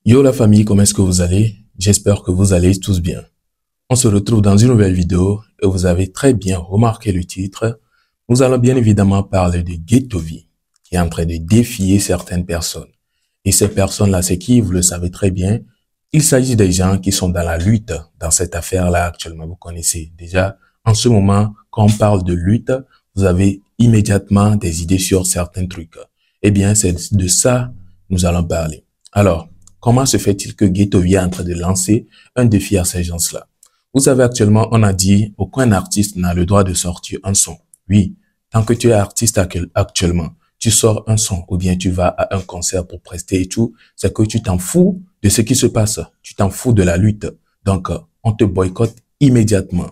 Yo la famille, comment est-ce que vous allez? J'espère que vous allez tous bien. On se retrouve dans une nouvelle vidéo et vous avez très bien remarqué le titre. Nous allons bien évidemment parler de Ghettovie qui est en train de défier certaines personnes. Et ces personnes-là, c'est qui? Vous le savez très bien. Il s'agit des gens qui sont dans la lutte dans cette affaire-là actuellement. Vous connaissez déjà, en ce moment, quand on parle de lutte, vous avez immédiatement des idées sur certains trucs. Eh bien, c'est de ça nous allons parler. Alors, comment se fait-il que Ghettovie est en train de lancer un défi à ces gens-là? Vous savez, actuellement, on a dit aucun artiste n'a le droit de sortir un son. Oui, tant que tu es artiste actuellement, tu sors un son ou bien tu vas à un concert pour prester et tout, c'est que tu t'en fous de ce qui se passe. Tu t'en fous de la lutte. Donc, on te boycotte immédiatement.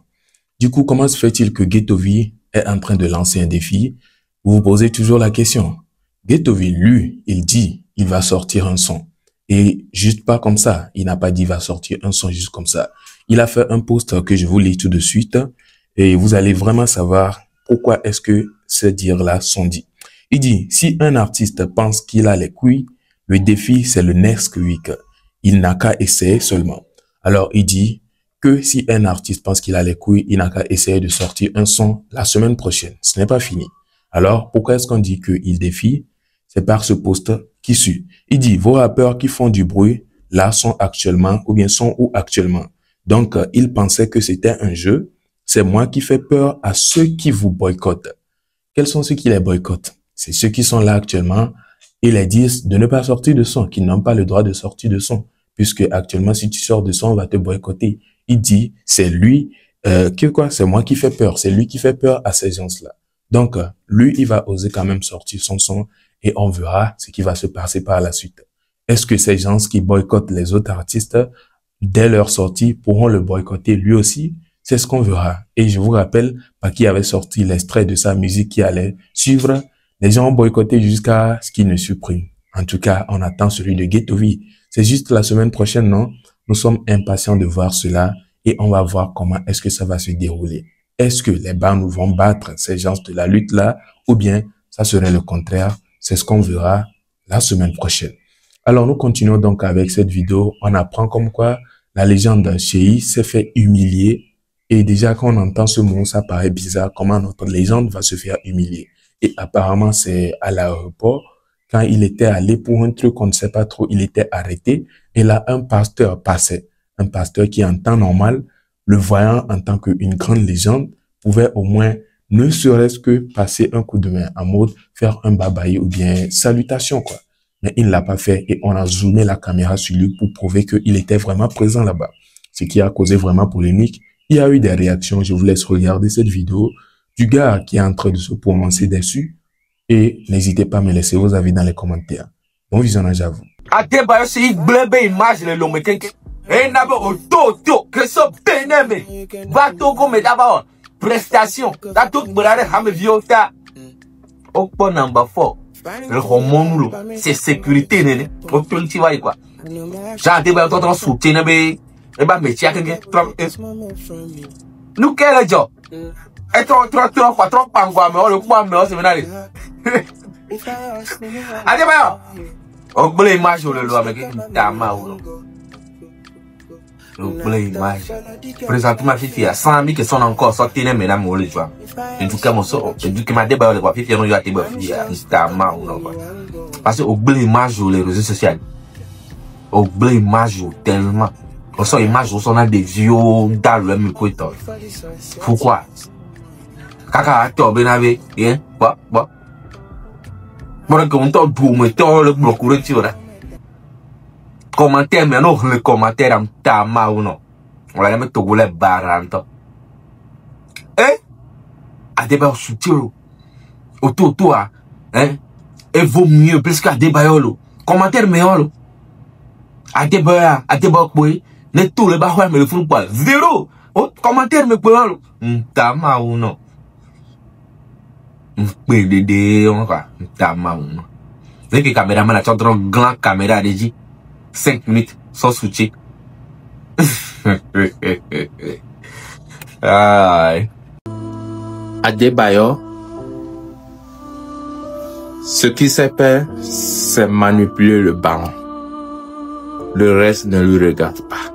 Du coup, comment se fait-il que Ghettovie est en train de lancer un défi? Vous vous posez toujours la question. Ghettovie, lui, il dit, il va sortir un son. Et juste pas comme ça. Il n'a pas dit, il va sortir un son juste comme ça. Il a fait un post que je vous lis tout de suite. Et vous allez vraiment savoir pourquoi est-ce que ces dires-là sont dits. Il dit, si un artiste pense qu'il a les couilles, le défi, c'est le next week. Il n'a qu'à essayer seulement. Alors, il dit que si un artiste pense qu'il a les couilles, il n'a qu'à essayer de sortir un son la semaine prochaine. Ce n'est pas fini. Alors, pourquoi est-ce qu'on dit qu'il défie? C'est par ce post qui suit. Il dit, vos rappeurs qui font du bruit, là, sont actuellement, ou bien sont où actuellement? Donc, il pensait que c'était un jeu. C'est moi qui fais peur à ceux qui vous boycottent. Quels sont ceux qui les boycottent? C'est ceux qui sont là actuellement et les disent de ne pas sortir de son, qui n'ont pas le droit de sortir de son. Puisque actuellement, si tu sors de son, on va te boycotter. Il dit, c'est lui, c'est moi qui fais peur. C'est lui qui fait peur à ces gens-là. Donc, lui, il va oser quand même sortir son son et on verra ce qui va se passer par la suite. Est-ce que ces gens qui boycottent les autres artistes, dès leur sortie, pourront le boycotter lui aussi? C'est ce qu'on verra. Et je vous rappelle, Paki avait sorti l'extrait de sa musique qui allait suivre. Les gens ont boycotté jusqu'à ce qu'il ne supprime. En tout cas, on attend celui de Ghettovie. C'est juste la semaine prochaine, non? Nous sommes impatients de voir cela et on va voir comment est-ce que ça va se dérouler. Est-ce que les bandes vont battre ces gens de la lutte-là ou bien ça serait le contraire? C'est ce qu'on verra la semaine prochaine. Alors, nous continuons donc avec cette vidéo. On apprend comme quoi la légende d'un Chéi s'est fait humilier. Et déjà, quand on entend ce mot, ça paraît bizarre. Comment notre légende va se faire humilier? Et apparemment, c'est à l'aéroport. Quand il était allé pour un truc qu'on ne sait pas trop, il était arrêté. Et là, un pasteur passait. Un pasteur qui, en temps normal, le voyant en tant qu'une grande légende, pouvait au moins, ne serait-ce que passer un coup de main en mode faire un babaï ou bien salutation, quoi. Mais il ne l'a pas fait et on a zoomé la caméra sur lui pour prouver qu'il était vraiment présent là-bas. Ce qui a causé vraiment polémique. Il y a eu des réactions, je vous laisse regarder cette vidéo du gars qui est en train de se prononcer dessus et n'hésitez pas à me laisser vos avis dans les commentaires. Bon visionnage à vous. Prestation. Number 4. Le hormone, c'est sécurité, néné. Au plus, tu vois, quoi. J'ai un débat autour de soutien, mais, et bah, mais, tiens, nous, quel job? Et trop, pangua, mais, le point, mais, c'est venali. Allez, bah, on peut l'image, le loi, mais, t'as ma ou non. Le blé image. Présentement, Fifi a 100 000 qui sont encore sortis, mesdames, ou les joies. En tout cas, mon sort, du coup, ma débat, le Fifi, on y a été Fifi à Instagram ou non. Parce que au blé image, les réseaux sociaux. Au blé image, tellement. On sort image, on sort des vieux dans le même côté. Pourquoi? Kaka, tu as bien avé, hein? Quoi? Bon, on t'a boum, mais t'as le bloc ou le tir. Commentaire, mais non, le commentaire en tama ou non. On l'a jamais togolais baranto. Eh? À débat soutien. Autour, toi, hein? Et vaut mieux, parce qu'à débat, commentaire, mais à débat, oui. Ne tout le bas, mais le fou pas. Zéro. Commentaire, mais quoi, tama ou non. M'pédé, on va, tama ou non. Dès que caméraman a une grande caméra, dit. 5 minutes sans soutien. Adebayo, ce qui s'est fait, c'est manipuler le ballon. le reste ne lui regarde pas.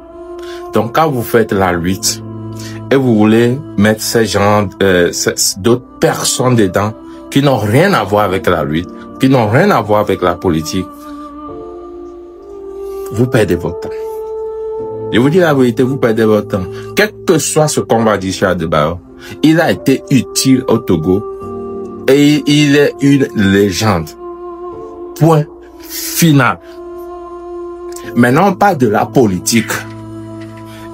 Donc quand vous faites la lutte et vous voulez mettre ces gens, d'autres personnes dedans qui n'ont rien à voir avec la lutte, qui n'ont rien à voir avec la politique, vous perdez votre temps. Je vous dis la vérité, vous perdez votre temps. Quel que soit ce qu'on va dire chez Adebayo, il a été utile au Togo et il est une légende. Point final. Maintenant, on parle de la politique.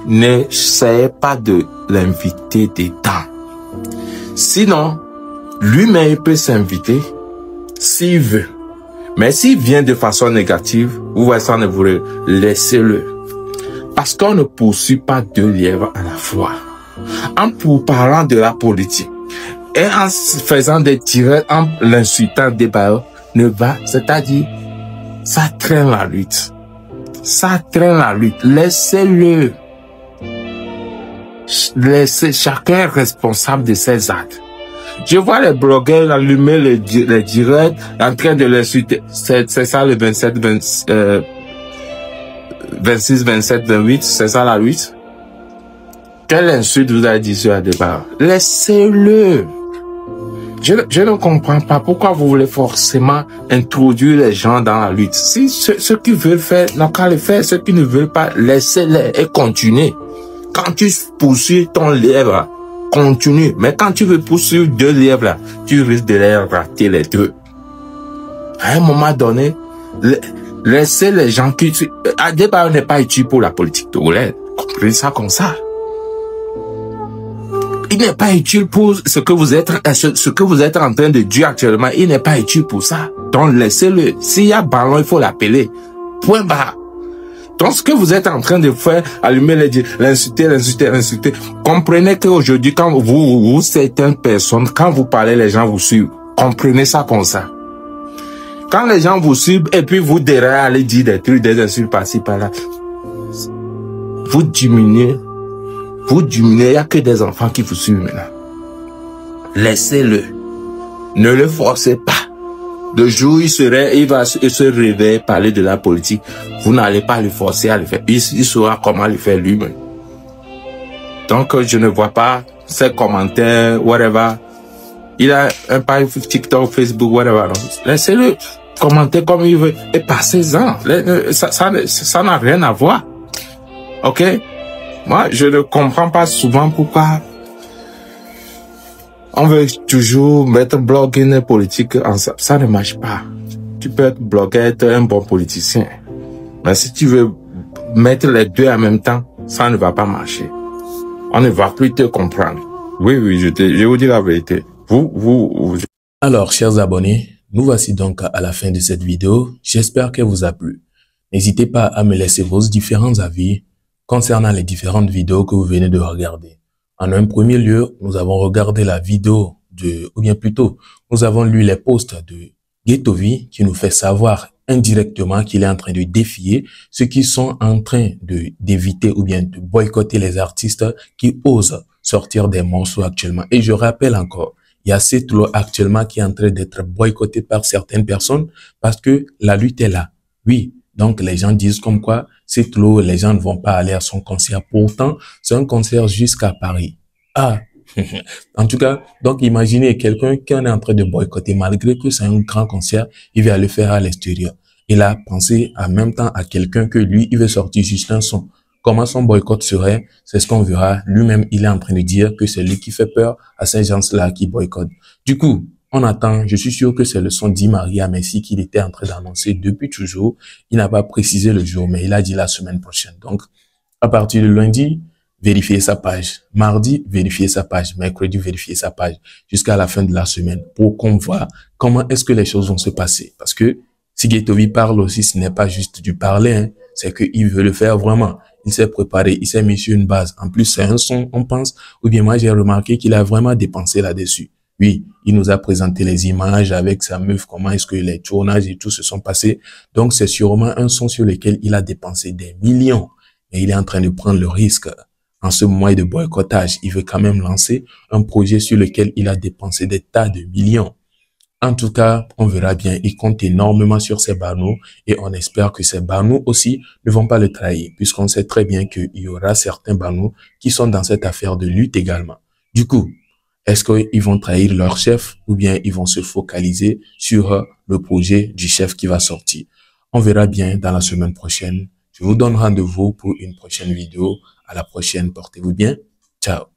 N'essayez pas de l'inviter dedans. Sinon, lui-même, il peut s'inviter s'il veut. Mais s'il vient de façon négative, vous voyez ça, ne vous laissez-le. Parce qu'on ne poursuit pas deux lièvres à la fois. En parlant de la politique et en faisant des tirets, en l'insultant des bailleurs, ne va, c'est-à-dire, ça traîne la lutte. Ça traîne la lutte. Laissez-le. Laissez, chacun est responsable de ses actes. Je vois les blogueurs allumer les directs en train de l'insulter. C'est ça le 26, 27, 28, c'est ça la lutte. Quelle insulte vous avez dit sur la débat? Laissez-le. Je ne comprends pas pourquoi vous voulez forcément introduire les gens dans la lutte. Si ceux qui veulent faire, n'ont qu'à le faire. Ceux qui ne veulent pas, laissez-les et continuez. Quand tu poursuis ton lièvre, continue. Mais quand tu veux poursuivre deux lièvres, là, tu risques de les rater les deux. À un moment donné, laissez les gens qui... Adebayo n'est pas utile pour la politique togolaise. Comprenez ça comme ça. Il n'est pas utile pour ce que vous êtes en train de dire actuellement. Il n'est pas utile pour ça. Donc laissez-le. S'il y a ballon, il faut l'appeler. Point barre. Donc ce que vous êtes en train de faire, allumer l'insulter. Comprenez qu'aujourd'hui, quand vous, certaines personnes, quand vous parlez, les gens vous suivent. Comprenez ça comme ça. Quand les gens vous suivent et puis vous derrière allez dire des trucs, des insultes par-ci, par-là, vous diminuez. Il n'y a que des enfants qui vous suivent maintenant. Laissez-le. Ne le forcez pas. Le jour où il va se réveiller, parler de la politique, vous n'allez pas le forcer à le faire. Il saura comment le faire lui-même. Donc, je ne vois pas ses commentaires, whatever. Il a un page TikTok, Facebook, whatever. Laissez-le commenter comme il veut et passez-en. Ça n'a rien à voir. Ok? Moi, je ne comprends pas souvent pourquoi on veut toujours mettre blogueur politique ensemble. Ça ne marche pas. Tu peux être blogueur, être un bon politicien. Mais si tu veux mettre les deux en même temps, ça ne va pas marcher. On ne va plus te comprendre. Oui, je vous dis la vérité. Alors, chers abonnés, nous voici donc à la fin de cette vidéo. J'espère qu'elle vous a plu. N'hésitez pas à me laisser vos différents avis concernant les différentes vidéos que vous venez de regarder. En un premier lieu, nous avons regardé la vidéo nous avons lu les posts de Ghettovi qui nous fait savoir indirectement qu'il est en train de défier ceux qui sont en train d'éviter ou bien de boycotter les artistes qui osent sortir des morceaux actuellement. Et je rappelle encore, il y a cette loi actuellement qui est en train d'être boycottée par certaines personnes parce que la lutte est là. Oui, donc les gens disent comme quoi cette loi, les gens ne vont pas aller à son concert. Pourtant, c'est un concert jusqu'à Paris. Ah, en tout cas, donc imaginez quelqu'un qui en est en train de boycotter malgré que c'est un grand concert, il va le faire à l'extérieur. Il a pensé en même temps à quelqu'un que lui, il veut sortir juste un son. Comment son boycott serait, c'est ce qu'on verra. Lui-même, il est en train de dire que c'est lui qui fait peur à ces gens-là qui boycottent. Du coup, on attend, je suis sûr que c'est le son d'Imaria Messi qu'il était en train d'annoncer depuis toujours. Il n'a pas précisé le jour, mais il a dit la semaine prochaine. Donc, à partir de lundi, vérifiez sa page. Mardi, vérifiez sa page. Mercredi, vérifiez sa page. Jusqu'à la fin de la semaine pour qu'on voit comment est-ce que les choses vont se passer. Parce que si Ghettovi parle aussi, ce n'est pas juste du parler, hein. C'est qu'il veut le faire vraiment. Il s'est préparé, il s'est mis sur une base. En plus, c'est un son, on pense. Ou bien moi, j'ai remarqué qu'il a vraiment dépensé là-dessus. Oui, il nous a présenté les images avec sa meuf, comment est-ce que les tournages et tout se sont passés. Donc, c'est sûrement un son sur lequel il a dépensé des millions. Et il est en train de prendre le risque. En ce moment de boycottage, il veut quand même lancer un projet sur lequel il a dépensé des tas de millions. En tout cas, on verra bien, il compte énormément sur ces Bano et on espère que ces Bano aussi ne vont pas le trahir puisqu'on sait très bien qu'il y aura certains Bano qui sont dans cette affaire de lutte également. Du coup, est-ce qu'ils vont trahir leur chef ou bien ils vont se focaliser sur le projet du chef qui va sortir? On verra bien dans la semaine prochaine. Je vous donne rendez-vous pour une prochaine vidéo. À la prochaine, portez-vous bien. Ciao.